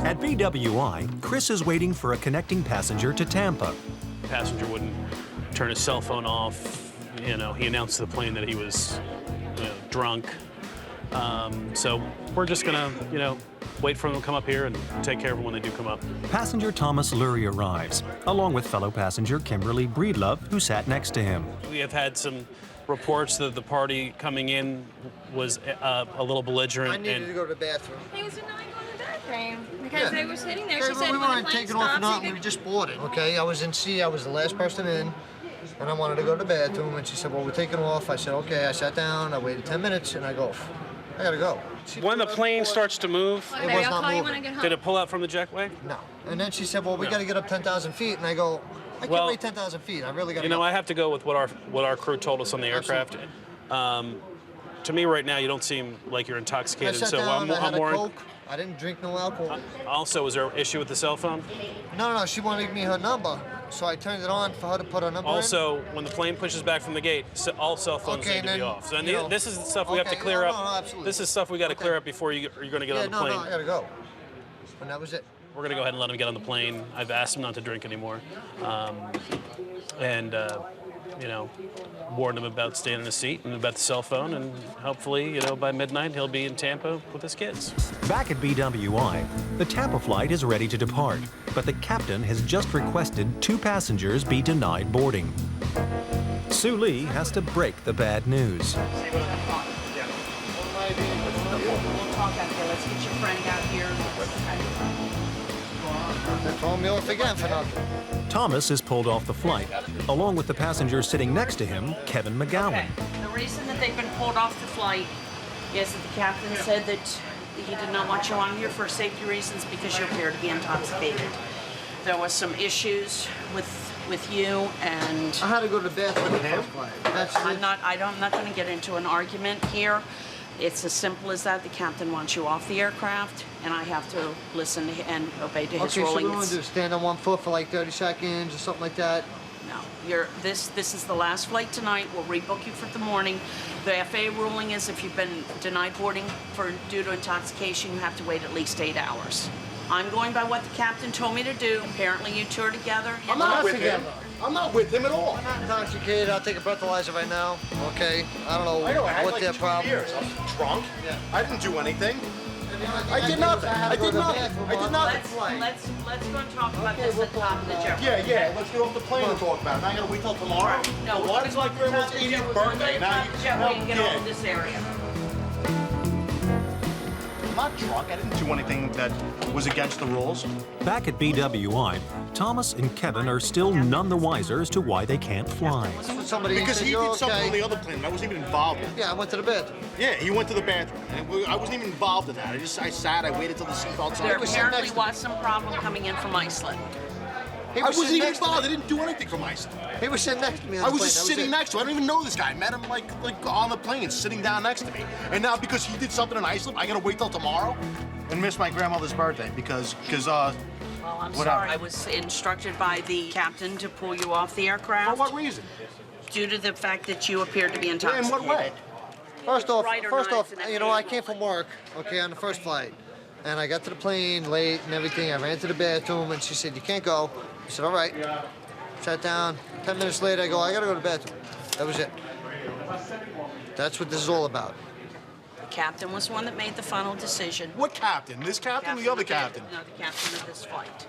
At BWI, Chris is waiting for a connecting passenger to Tampa. The passenger wouldn't turn his cell phone off. You know, he announced to the plane that he was, drunk. So we're just gonna, wait for them to come up here and take care of them when they do come up. Passenger Thomas Lurie arrives, along with fellow passenger Kimberly Breedlove, who sat next to him. We have had some reports that the party coming in was a little belligerent. I needed to go to the bathroom. He was denying going to the bathroom because they were sitting there. She said, we when weren't the plane taking off stops, nothing, we just boarded. Okay, I was in C, I was the last person in, and I wanted to go to the bathroom, and she said, well, we're taking off. I said, okay, I sat down, I waited 10 minutes, and I go, I gotta go. When the plane starts to move, Well, baby, I'll call you when I get home. did it pull out from the jetway? No. And then she said, well, we gotta get up 10,000 feet, and I go, I can't wait 10,000 feet, I really gotta go. I have to go with what our crew told us on the aircraft. To me right now, you don't seem like you're intoxicated, I sat so down, I had I'm a more... Coke. I didn't drink no alcohol. Also, is there an issue with the cell phone? No, she wanted me her number, so I turned it on for her to put her number in. Also, when the plane pushes back from the gate, all cell phones need to be off. So this is the stuff we have to clear up. No, absolutely. This is stuff we got to clear up before you're going to get on the plane. No, I gotta go. And that was it. We're going to go ahead and let him get on the plane. I've asked him not to drink anymore. Warned him about staying in his seat and about the cell phone, and hopefully, by midnight, he'll be in Tampa with his kids. Back at BWI, the Tampa flight is ready to depart, but the captain has just requested 2 passengers be denied boarding. Sue Lee has to break the bad news. We'll talk out here. Let's get your friend out here. They throw me off again for nothing. Thomas is pulled off the flight, along with the passenger sitting next to him, Kevin McGowan. Okay. The reason that they've been pulled off the flight is that the captain said that he did not want you on here for safety reasons because you appear to be intoxicated. There was some issues with you, and I had to go to the bathroom with him. I'm not going to get into an argument here. It's as simple as that. The captain wants you off the aircraft, and I have to listen and obey to his Okay, so ruling. what do you want to do? Stand on one foot for like 30 seconds or something like that? No, this is the last flight tonight. We'll rebook you for the morning. The FAA ruling is if you've been denied boarding due to intoxication, you have to wait at least 8 hours. I'm going by what the captain told me to do. Apparently, you two are together. I'm not with him. I'm not with him at all. I'm not intoxicated. I'll take a breathalyzer right now. Okay? I don't know, I had what like their 2 problem beers. is. I was drunk. Yeah. I didn't do anything. I did nothing. I did nothing. I did nothing. Let's go and talk about this at the top of the jetway. Yeah. Let's get off the plane and talk about it. Now I gotta wait till tomorrow. No, we're What gonna is go like to the top everyone's of the 80th jetway. We're gonna birthday? go to the top of the jetway and get off of this area. I'm not drunk. I didn't do anything that was against the rules. Back at BWI, Thomas and Kevin are still none the wiser as to why they can't fly. Somebody Because said, he "You're did something okay." on the other plane that I wasn't even involved in. Yeah, I went to the bathroom. Yeah, he went to the bathroom. And I wasn't even involved in that. I sat, I waited till the seatbelt There signed. apparently was some problem coming in from Iceland. He I was wasn't sitting even next to involved. I me. didn't do anything from Iceland. He was sitting next to me on I the was plane. just That sitting it. next to him. I don't even know this guy. I met him like on the plane, sitting down next to me. And now because he did something in Iceland, I gotta wait till tomorrow and miss my grandmother's birthday because Well, I'm Whatever. sorry. I was instructed by the captain to pull you off the aircraft. for what reason? Due to the fact that you appeared to be In intoxicated. what way? First off, Right or not, it's an you know, I came from work, okay, on the first flight. And I got to the plane late and everything. I ran to the bathroom and she said, you can't go. I said, all right. Sat down. 10 minutes later, I go, I gotta go to the bathroom. That was it. That's what this is all about. The captain was the one that made the final decision. What captain? This captain or the other captain? No, the captain of this flight.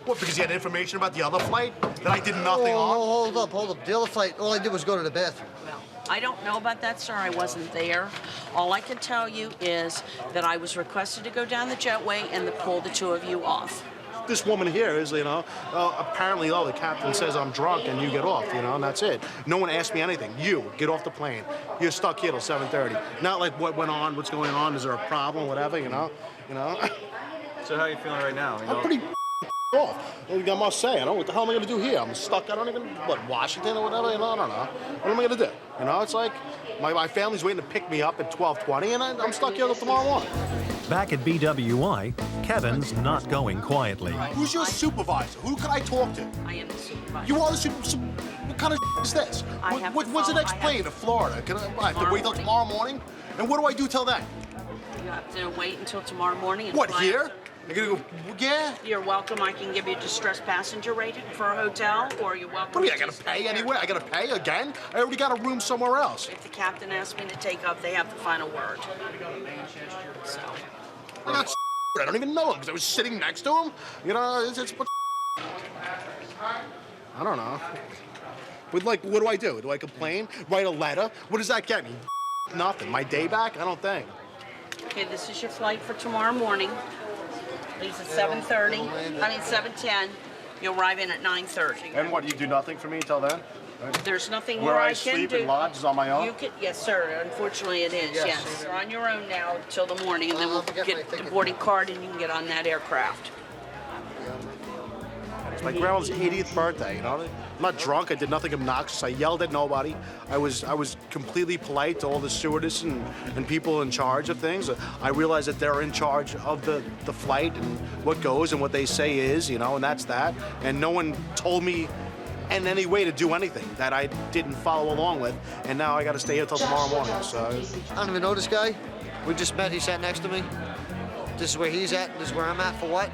What, because he had information about the other flight that I did nothing on? Hold up. The other flight, all I did was go to the bathroom. Well, I don't know about that, sir. I wasn't there. All I can tell you is that I was requested to go down the jetway and to pull the 2 of you off. This woman here is, apparently, the captain says I'm drunk and you get off, and that's it. No one asked me anything. You, get off the plane. You're stuck here till 7:30. Not like what went on, what's going on, is there a problem, whatever, So how are you feeling right now? I'm pretty off. I must say, what the hell am I gonna do here? I'm stuck, I don't even, Washington or whatever, I don't know. What am I gonna do? It's like, my family's waiting to pick me up at 12:20 and I'm stuck here till tomorrow morning. Back at BWI, Kevin's not going quietly. Who's your supervisor? Who can I talk to? I am the supervisor. You are the supervisor. What kind of is this? I have to When's the follow- next I have plane to- to Florida? I have to wait till Tomorrow tomorrow morning? And what do I do till then? You have to wait until tomorrow morning and What, fly here? out You're gonna go, yeah? You're welcome. I can give you a distressed passenger rate for a hotel, or you're welcome. What do you, to I gotta just pay stay anyway? I gotta pay again? I already got a room somewhere else. If the captain asks me to take off, they have the final word. So, I got I don't even know him because I was sitting next to him. You know, it's what I don't know. With like, what do I do? Do I complain? Write a letter? What does that get me? Nothing. My day back? I don't think. okay, this is your flight for tomorrow morning. Leaves at 7:30. I mean 7:10. You'll arrive in at 9:30. And what, you do nothing for me until then? There's nothing Where more I I can sleep do. and lodge is on my own? You could, yes, sir. Unfortunately, it is. Yes, you're on your own now till the morning, and then we'll I'll get get my the ticket. boarding card, and you can get on that aircraft. It's my grandma's 80th birthday, you know? I'm not drunk, I did nothing obnoxious, I yelled at nobody. I was completely polite to all the stewardess and people in charge of things. I realize that they're in charge of the flight and what goes and what they say is, you know, and that's that. And no one told me in any way to do anything that I didn't follow along with. And now I gotta stay here till tomorrow morning, so. I don't even know this guy. We just met, he sat next to me. This is where he's at, this is where I'm at, for what?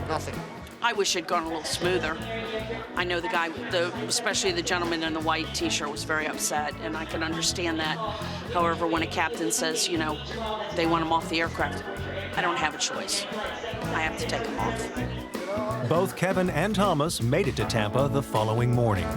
Nothing. I wish it'd gone a little smoother. I know the guy, especially the gentleman in the white t-shirt, was very upset, and I can understand that. However, when a captain says, you know, they want him off the aircraft, I don't have a choice. I have to take him off. Both Kevin and Thomas made it to Tampa the following morning.